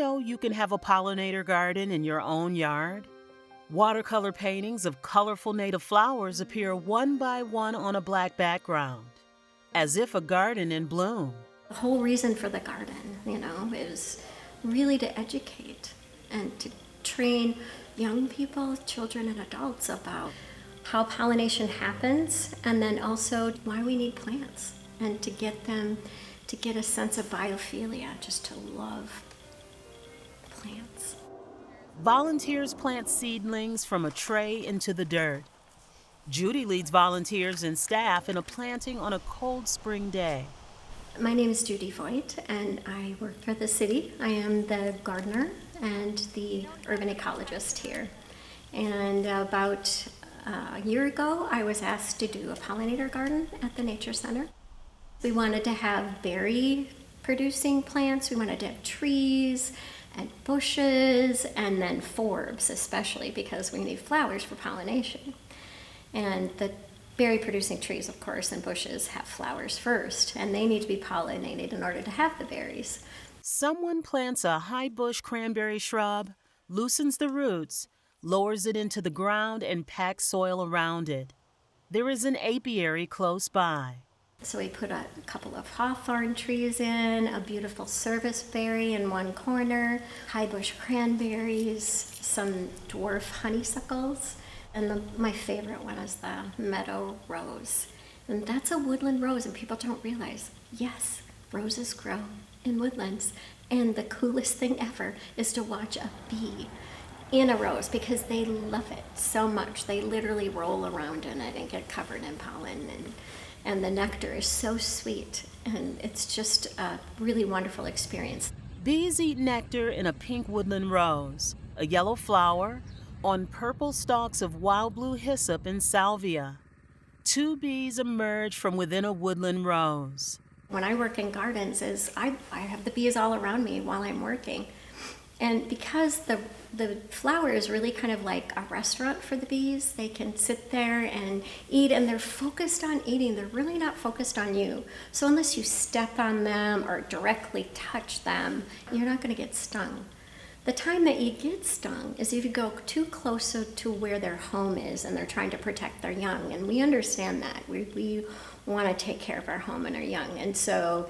know you can have a pollinator garden in your own yard? Watercolor paintings of colorful native flowers appear one by one on a black background, as if a garden in bloom. The whole reason for the garden, is really to educate and to train young people, children, and adults about how pollination happens, and then also why we need plants, and to get them to get a sense of biophilia, just to love plants. Volunteers plant seedlings from a tray into the dirt. Judy leads volunteers and staff in a planting on a cold spring day. My name is Judy Voigt, and I work for the city. I am the gardener and the urban ecologist here. And about a year ago, I was asked to do a pollinator garden at the Nature Center. We wanted to have berry-producing plants. We wanted to have trees and bushes, and then forbs, especially because we need flowers for pollination. And the berry-producing trees, of course, and bushes have flowers first, and they need to be pollinated in order to have the berries. Someone plants a high bush cranberry shrub, loosens the roots, lowers it into the ground, and packs soil around it. There is an apiary close by. So we put a couple of hawthorn trees in, a beautiful serviceberry in one corner, high bush cranberries, some dwarf honeysuckles, and my favorite one is the meadow rose. And that's a woodland rose, and people don't realize, yes, roses grow in woodlands. And the coolest thing ever is to watch a bee in a rose, because they love it so much. They literally roll around in it and get covered in pollen, and the nectar is so sweet, and it's just a really wonderful experience. Bees eat nectar in a pink woodland rose, a yellow flower, on purple stalks of wild blue hyssop and salvia. 2 bees emerge from within a woodland rose. When I work in gardens, I have the bees all around me while I'm working. And because the flower is really kind of like a restaurant for the bees, they can sit there and eat, and they're focused on eating. They're really not focused on you. So unless you step on them or directly touch them, you're not going to get stung. The time that you get stung is if you go too close to where their home is and they're trying to protect their young. And we understand that. We want to take care of our home and our young. And so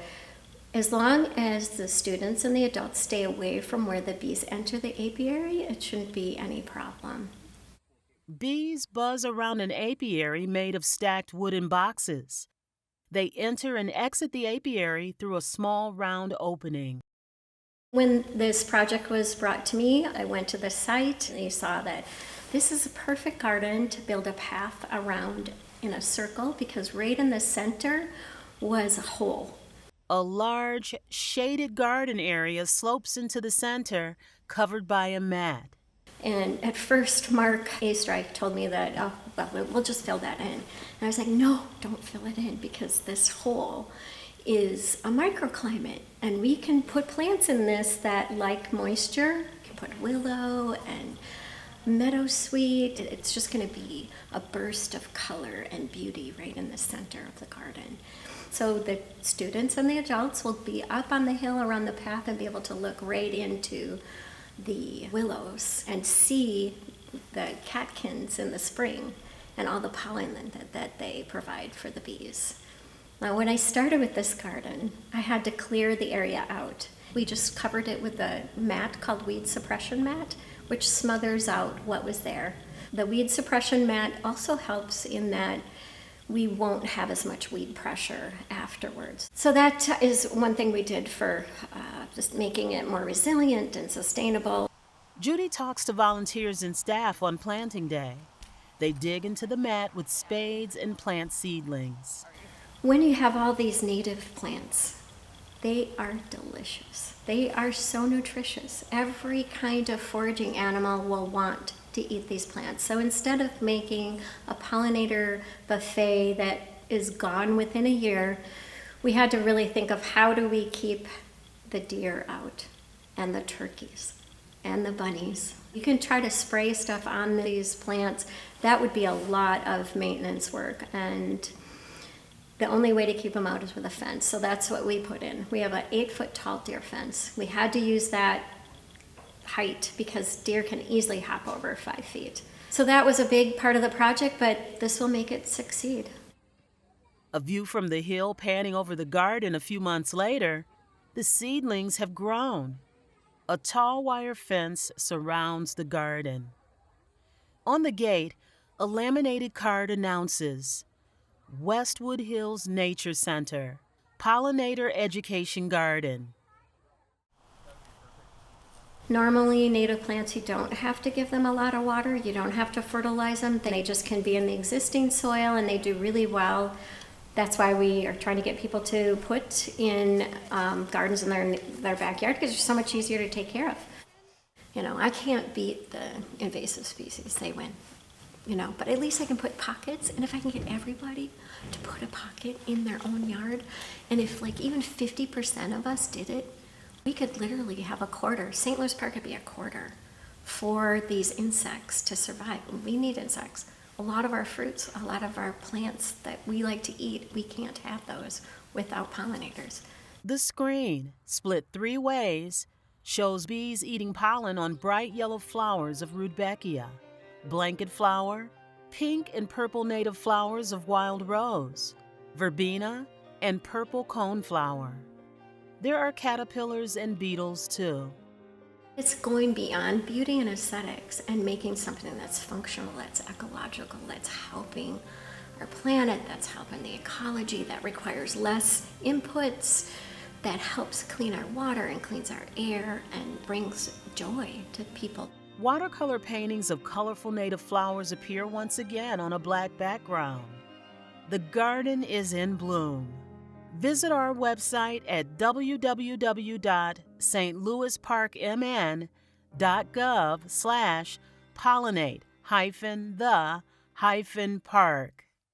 as long as the students and the adults stay away from where the bees enter the apiary, it shouldn't be any problem. Bees buzz around an apiary made of stacked wooden boxes. They enter and exit the apiary through a small round opening. When this project was brought to me, I went to the site and I saw that this is a perfect garden to build a path around in a circle, because right in the center was a hole. A large, shaded garden area slopes into the center, covered by a mat. And at first, Mark A-Strike told me that, oh, well, we'll just fill that in. And I was like, no, don't fill it in, because this hole is a microclimate, and we can put plants in this that like moisture. You can put willow and meadowsweet. It's just going to be a burst of color and beauty right in the center of the garden. So the students and the adults will be up on the hill around the path and be able to look right into the willows and see the catkins in the spring and all the pollen that they provide for the bees. Now, when I started with this garden, I had to clear the area out. We just covered it with a mat called weed suppression mat, which smothers out what was there. The weed suppression mat also helps in that we won't have as much weed pressure afterwards. So that is one thing we did for just making it more resilient and sustainable. Judy talks to volunteers and staff on planting day. They dig into the mat with spades and plant seedlings. When you have all these native plants, they are delicious. They are so nutritious. Every kind of foraging animal will want to eat these plants. So instead of making a pollinator buffet that is gone within a year, we had to really think of how do we keep the deer out and the turkeys and the bunnies. You can try to spray stuff on these plants. That would be a lot of maintenance work, and the only way to keep them out is with a fence. So that's what we put in. We have an 8-foot tall deer fence. We had to use that height because deer can easily hop over 5 feet. So that was a big part of the project, but this will make it succeed. A view from the hill panning over the garden a few months later, the seedlings have grown. A tall wire fence surrounds the garden. On the gate, a laminated card announces Westwood Hills Nature Center, Pollinator Education Garden. Normally, native plants, you don't have to give them a lot of water. You don't have to fertilize them. They just can be in the existing soil and they do really well. That's why we are trying to get people to put in gardens in their backyard because they're so much easier to take care of. You know, I can't beat the invasive species. They win. You know, but at least I can put pockets, and if I can get everybody to put a pocket in their own yard, and if like even 50% of us did it, we could literally have a quarter. St. Louis Park could be a quarter for these insects to survive. We need insects. A lot of our fruits, a lot of our plants that we like to eat, we can't have those without pollinators. The screen, split 3 ways, shows bees eating pollen on bright yellow flowers of Rudbeckia, blanket flower, pink and purple native flowers of wild rose, verbena, and purple coneflower. There are caterpillars and beetles too. It's going beyond beauty and aesthetics and making something that's functional, that's ecological, that's helping our planet, that's helping the ecology, that requires less inputs, that helps clean our water and cleans our air and brings joy to people. Watercolor paintings of colorful native flowers appear once again on a black background. The garden is in bloom. Visit our website at www.stlouisparkmn.gov/pollinate-the-park.